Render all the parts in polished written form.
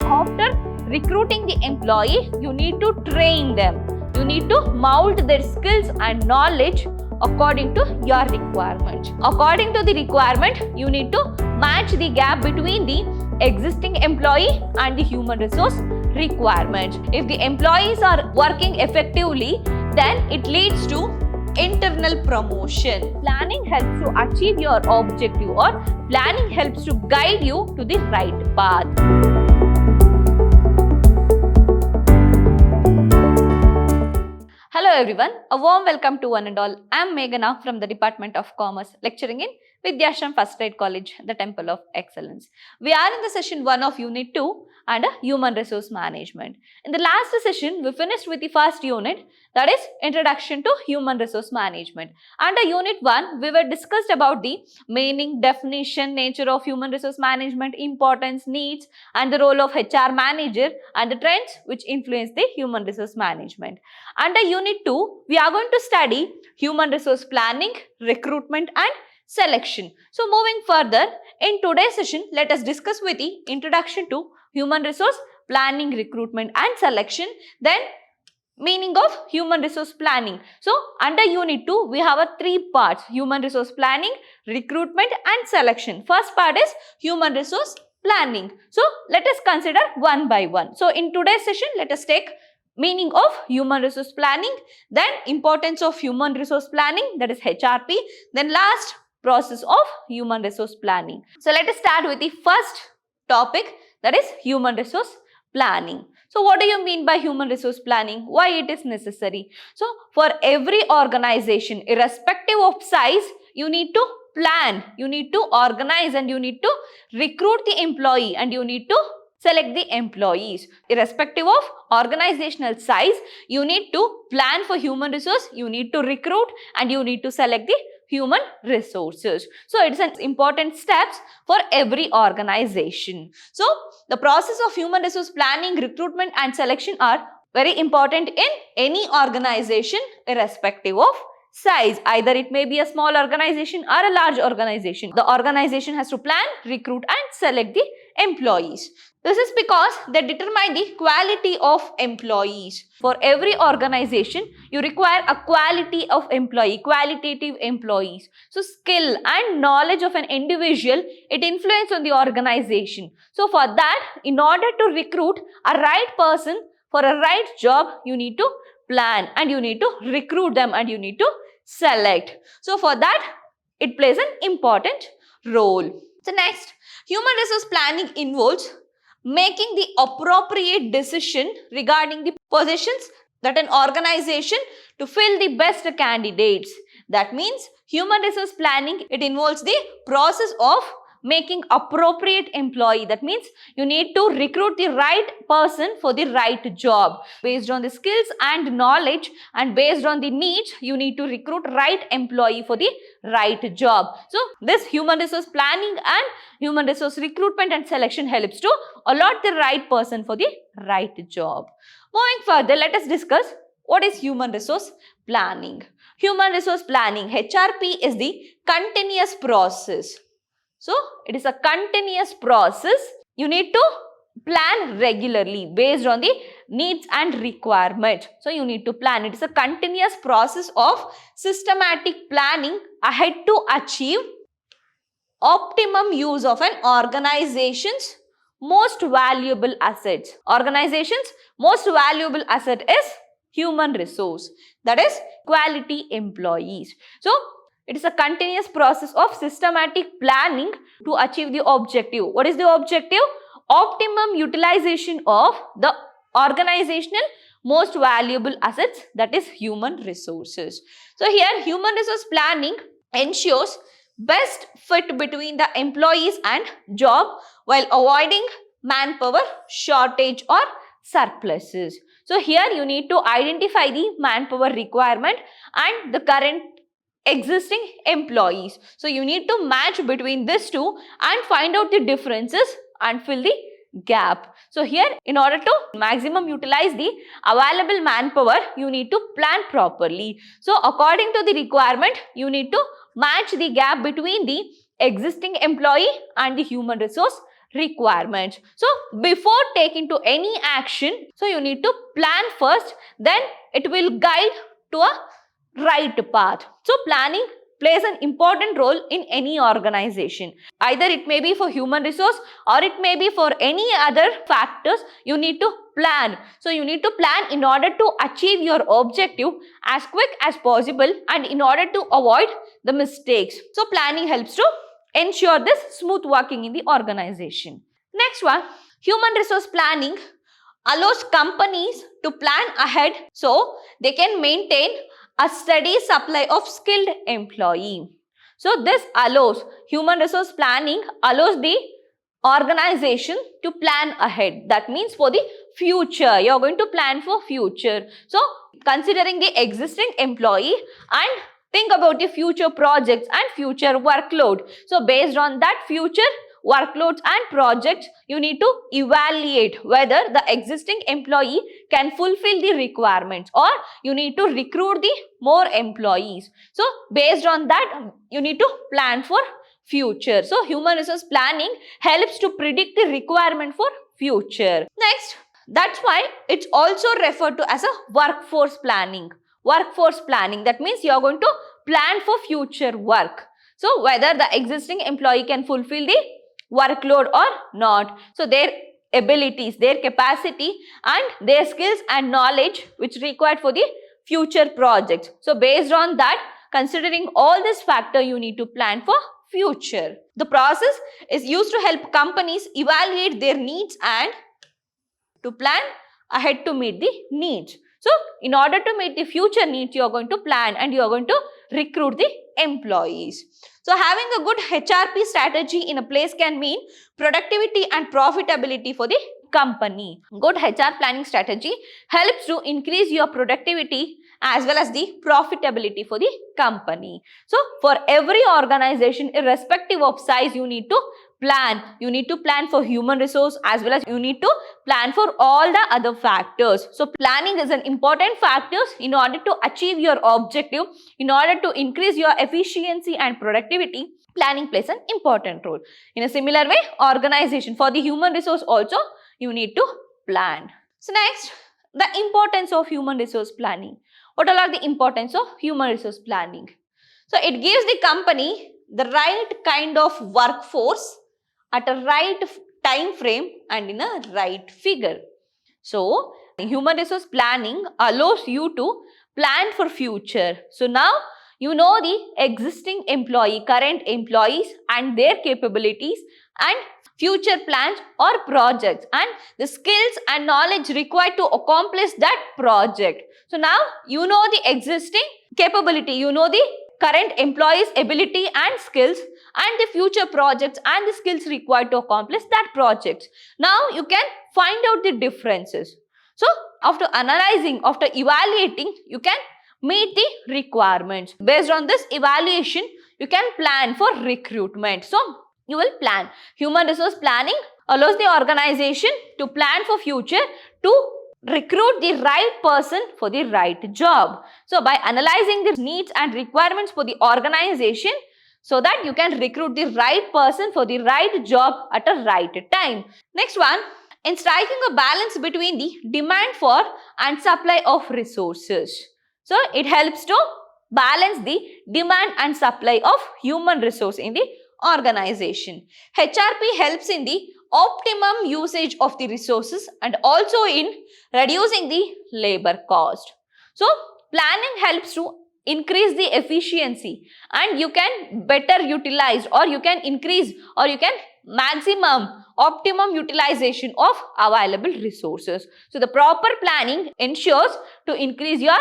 after recruiting the employee, you need to train them. You need to mold their skills and knowledge according to your requirement. According to the requirement, you need to match the gap between the existing employee and the human resource requirement. If the employees are working effectively, then it leads to internal promotion. Planning helps to achieve your objective, or planning helps to guide you to the right path. Hello everyone, a warm welcome to one and all. I am Meghana from the Department of Commerce, lecturing in Vidhyaashram First Grade College, the Temple of Excellence. We are in the session 1 of Unit 2 and Human Resource Management. In the last session, we finished with the first unit, that is Introduction to Human Resource Management. Under Unit 1, we were discussed about the meaning, definition, nature of Human Resource Management, importance, needs, and the role of HR manager and the trends which influence the Human Resource Management. Under Unit 2, we are going to study Human Resource Planning, Recruitment and Selection. So moving further, in today's session, let us discuss with the Introduction to Human Resource Planning, Recruitment and Selection, then meaning of Human Resource Planning. So under Unit 2, we have 3 parts: Human Resource Planning, Recruitment and Selection. First part is Human Resource Planning. So let us consider one by one. So in today's session, let us take meaning of Human Resource Planning, then importance of Human Resource Planning, that is HRP, then last process of Human Resource Planning. So let us start with the first topic, that is Human Resource Planning. So what do you mean by Human Resource Planning? Why it is necessary? So for every organization, irrespective of size, you need to plan, you need to organize, and you need to recruit the employee, and you need to select the employees. Irrespective of organizational size, you need to plan for human resource, you need to recruit, and you need to select the human resources. So it's an important steps for every organization. So the process of human resource planning, recruitment and selection are very important in any organization irrespective of size. Either it may be a small organization or a large organization. The organization has to plan, recruit and select the employees. This is because they determine the quality of employees. For every organization, you require a quality of employee, qualitative employees. So skill and knowledge of an individual, it influences on the organization. So for that, in order to recruit a right person for a right job, you need to plan and you need to recruit them and you need to select. So for that, it plays an important role. So next, human resource planning involves making the appropriate decision regarding the positions that an organization to fill the best candidates. That means human resource planning, it involves the process of making appropriate employee. That means you need to recruit the right person for the right job. Based on the skills and knowledge and based on the needs, you need to recruit right employee for the right job. So this human resource planning and human resource recruitment and selection helps to allot the right person for the right job. Moving further, let us discuss what is human resource planning. Human resource planning, HRP, is the continuous process. So it is a continuous process. You need to plan regularly based on the needs and requirement. So you need to plan. It is a continuous process of systematic planning ahead to achieve optimum use of an organization's most valuable assets. Organization's most valuable asset is human resource, that is quality employees. So it is a continuous process of systematic planning to achieve the objective. What is the objective? Optimum utilization of the organizational most valuable assets, that is human resources. So here human resource planning ensures best fit between the employees and job while avoiding manpower shortage or surpluses. So here you need to identify the manpower requirement and the current existing employees. So you need to match between these two and find out the differences and fill the gap. So here, in order to maximum utilize the available manpower, you need to plan properly. So according to the requirement, you need to match the gap between the existing employee and the human resource requirements. So before taking to any action, so you need to plan first, then it will guide to a right path. So planning plays an important role in any organization. Either it may be for human resource or it may be for any other factors. You need to plan. So you need to plan in order to achieve your objective as quick as possible and in order to avoid the mistakes. So planning helps to ensure this smooth working in the organization. Next one, human resource planning allows companies to plan ahead so they can maintain a steady supply of skilled employee. So this allows, human resource planning allows the organization to plan ahead. That means for the future, you are going to plan for future. So considering the existing employee and think about the future projects and future workload. So based on that future workloads and projects, you need to evaluate whether the existing employee can fulfill the requirements or you need to recruit the more employees. So based on that, you need to plan for future. So human resource planning helps to predict the requirement for future. Next, that's why it's also referred to as a workforce planning. Workforce planning, that means you are going to plan for future work. So whether the existing employee can fulfill the workload or not. So their abilities, their capacity and their skills and knowledge which required for the future projects. So based on that, considering all this factor, you need to plan for future. The process is used to help companies evaluate their needs and to plan ahead to meet the needs. So in order to meet the future needs, you are going to plan and you are going to recruit the employees. So having a good HRP strategy in a place can mean productivity and profitability for the company. Good HR planning strategy helps to increase your productivity as well as the profitability for the company. So for every organization, irrespective of size, you need to plan. You need to plan for human resource as well as you need to plan for all the other factors. So planning is an important factor in order to achieve your objective. In order to increase your efficiency and productivity, planning plays an important role. In a similar way, organization for the human resource also, you need to plan. So next, the importance of human resource planning. What all are the importance of human resource planning? So it gives the company the right kind of workforce at a right time frame and in a right figure. So human resource planning allows you to plan for future. So now you know the existing employee, current employees and their capabilities and future plans or projects and the skills and knowledge required to accomplish that project. So now you know the existing capability, you know the current employee's ability and skills and the future projects and the skills required to accomplish that project. Now you can find out the differences. So after analyzing, after evaluating, you can meet the requirements. Based on this evaluation, you can plan for recruitment. So you will plan. Human resource planning allows the organization to plan for future to recruit the right person for the right job. So by analyzing the needs and requirements for the organization, so that you can recruit the right person for the right job at a right time. Next one, in striking a balance between the demand for and supply of resources. So it helps to balance the demand and supply of human resource in the organization. HRP helps in the optimum usage of the resources and also in reducing the labor cost. So planning helps to increase the efficiency and you can better utilize or you can increase or you can optimum utilization of available resources. So the proper planning ensures to increase your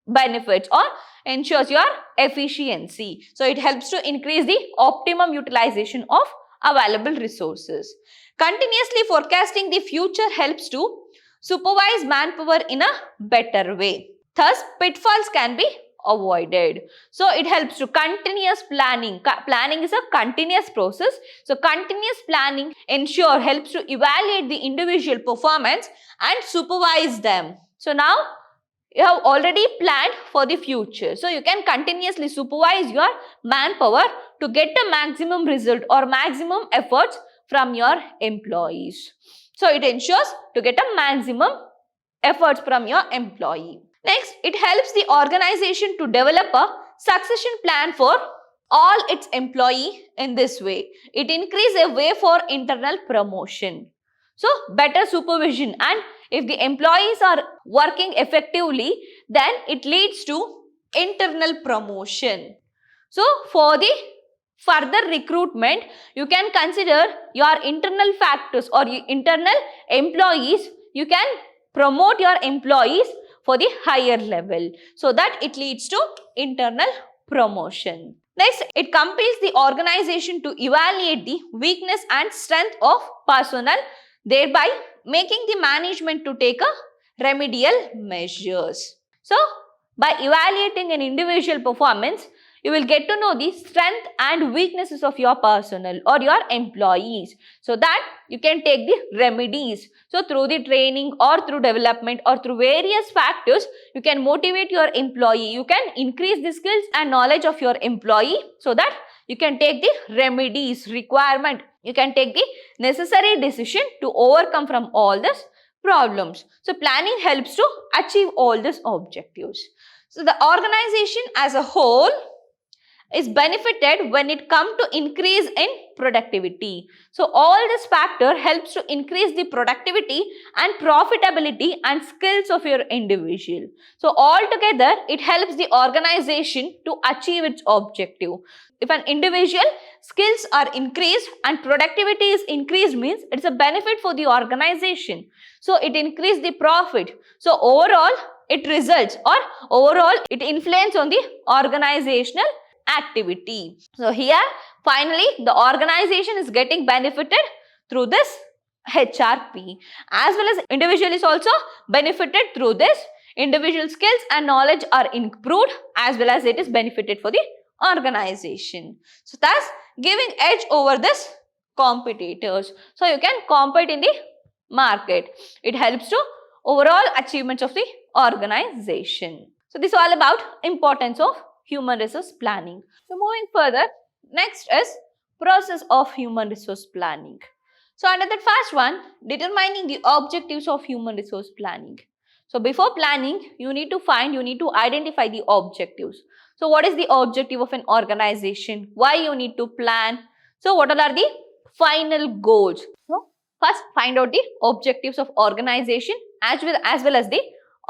benefits or ensures your efficiency. So it helps to increase the optimum utilization of available resources. Continuously forecasting the future helps to supervise manpower in a better way. Thus, pitfalls can be avoided. So it helps to continuous planning. Planning is a continuous process. So continuous planning helps to evaluate the individual performance and supervise them. So now you have already planned for the future. So you can continuously supervise your manpower to get a maximum result or maximum efforts from your employees. So it ensures to get a maximum efforts from your employee. Next, it helps the organization to develop a succession plan for all its employee in this way. It increases a way for internal promotion. So better supervision, and if the employees are working effectively, then it leads to internal promotion. So for the further recruitment, you can consider your internal factors or your internal employees. You can promote your employees for the higher level so that it leads to internal promotion. Next, it compels the organization to evaluate the weakness and strength of personnel, thereby making the management to take a remedial measures. So, by evaluating an individual performance, you will get to know the strength and weaknesses of your personnel or your employees so that you can take the remedies. So, through the training or through development or through various factors, you can motivate your employee. You can increase the skills and knowledge of your employee so that you can take the remedies requirement. You can take the necessary decision to overcome from all these problems. So, planning helps to achieve all these objectives. So, the organization as a whole is benefited when it comes to increase in productivity. So, all this factor helps to increase the productivity and profitability and skills of your individual. So, altogether, it helps the organization to achieve its objective. If an individual skills are increased and productivity is increased, means it's a benefit for the organization. So, it increases the profit. So, overall, it results or overall, it influences on the organizational activity. So here finally the organization is getting benefited through this HRP, as well as individual is also benefited through this. Individual skills and knowledge are improved as well as it is benefited for the organization. So thus giving edge over this competitors. So you can compete in the market. It helps to overall achievements of the organization. So this is all about importance of human resource planning. So moving further, next is process of human resource planning. So under that first one, determining the objectives of human resource planning. So before planning, you need to identify the objectives. So what is the objective of an organization? Why you need to plan? So what are the final goals? So first find out the objectives of organization as well as the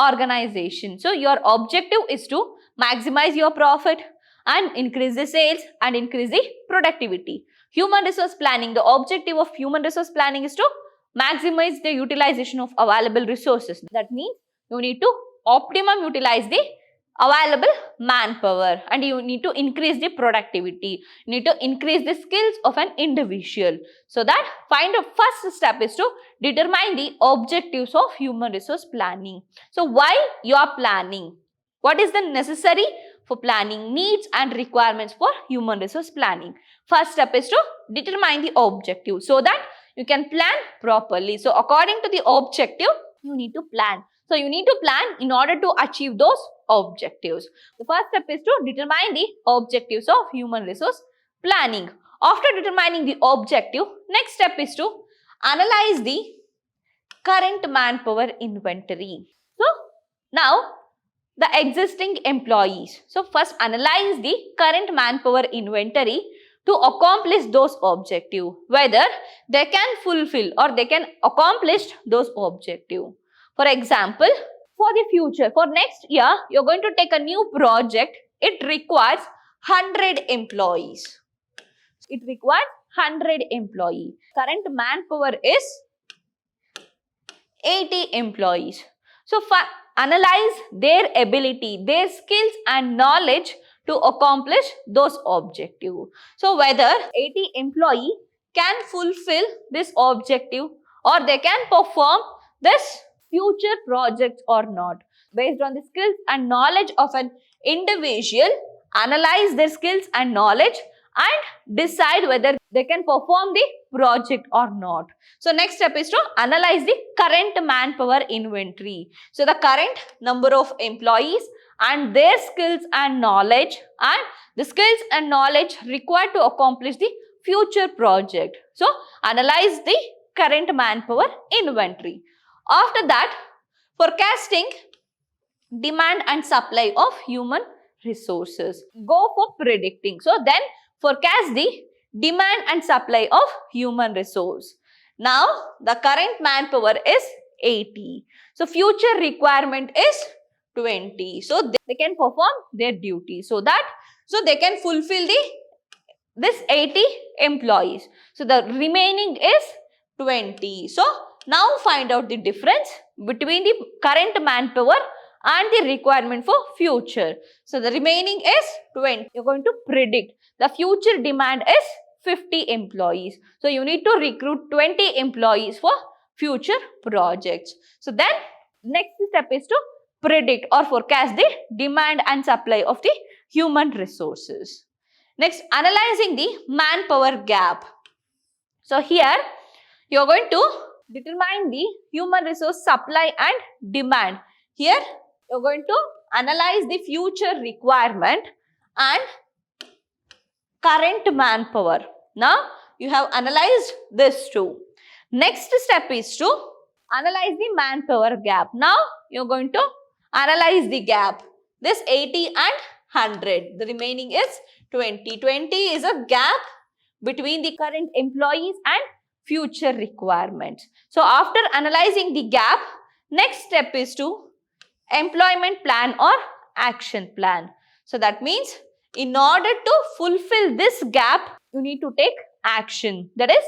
organization. So your objective is to maximize your profit and increase the sales and increase the productivity. Human resource planning, the objective of human resource planning is to maximize the utilization of available resources. That means you need to optimum utilize the available manpower and you need to increase the productivity. You need to increase the skills of an individual. So that find a first step is to determine the objectives of human resource planning. So why you are planning? What is the necessary for planning, needs and requirements for human resource planning? First step is to determine the objective so that you can plan properly. So according to the objective, you need to plan. So you need to plan in order to achieve those objectives. The first step is to determine the objectives of human resource planning. After determining the objective, next step is to analyze the current manpower inventory. So now the existing employees. So first analyze the current manpower inventory to accomplish those objectives, whether they can fulfill or they can accomplish those objectives. For example, for the future, for next year, you're going to take a new project. It requires 100 employees. It requires 100 employees. Current manpower is 80 employees. So analyze their ability, their skills and knowledge to accomplish those objectives. So whether 80 employee can fulfill this objective or they can perform this future projects or not. Based on the skills and knowledge of an individual, analyze their skills and knowledge and decide whether they can perform the project or not. So next step is to analyze the current manpower inventory. So the current number of employees and their skills and knowledge and the skills and knowledge required to accomplish the future project. So, analyze the current manpower inventory. After that, forecasting demand and supply of human resources. Go for predicting. So, then forecast the demand and supply of human resource. Now, the current manpower is 80. So, future requirement is 20. So, they can perform their duty. So they can fulfill this 80 employees. So, the remaining is 20. So, now find out the difference between the current manpower and the requirement for future. So, the remaining is 20. You're going to predict. The future demand is 50 employees. So, you need to recruit 20 employees for future projects. So, then next step is to predict or forecast the demand and supply of the human resources. Next, analyzing the manpower gap. So, here you are going to determine the human resource supply and demand. Here you are going to analyze the future requirement and current manpower. Now, you have analyzed this too. Next step is to analyze the manpower gap. Now, you are going to analyze the gap. This 80 and 100. The remaining is 20. 20 is a gap between the current employees and future requirements. So, after analyzing the gap, next step is to employment plan or action plan. So, that means in order to fulfill this gap, you need to take action. That is,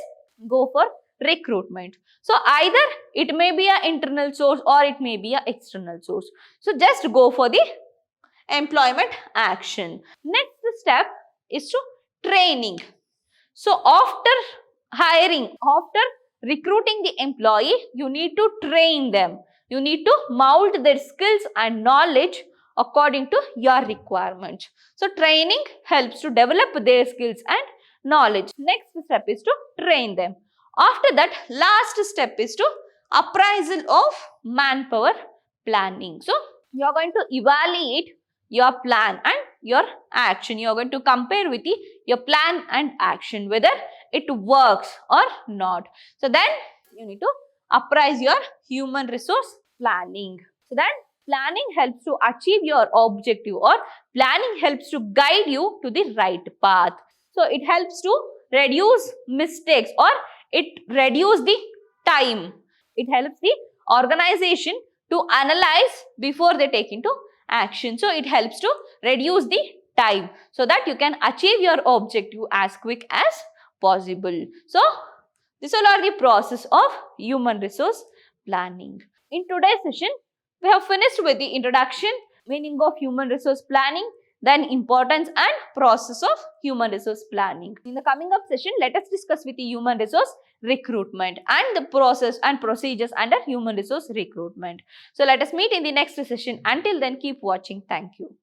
go for recruitment. So, either it may be an internal source or it may be an external source. So, just go for the employment action. Next step is to training. So, after hiring, after recruiting the employee, you need to train them. You need to mold their skills and knowledge according to your requirements. So, training helps to develop their skills and knowledge. Next step is to train them. After that, last step is to appraisal of manpower planning. So, you are going to evaluate your plan and your action. You are going to compare with your plan and action, whether it works or not. So, then you need to appraise your human resource planning. So, then planning helps to achieve your objective, or planning helps to guide you to the right path. So, it helps to reduce mistakes, or it reduces the time. It helps the organization to analyze before they take into action. So, it helps to reduce the time so that you can achieve your objective as quick as possible. So, these all are the process of human resource planning. In today's session, we have finished with the introduction, meaning of human resource planning, then importance and process of human resource planning. In the coming up session, let us discuss with the human resource recruitment and the process and procedures under human resource recruitment. So, let us meet in the next session. Until then, keep watching. Thank you.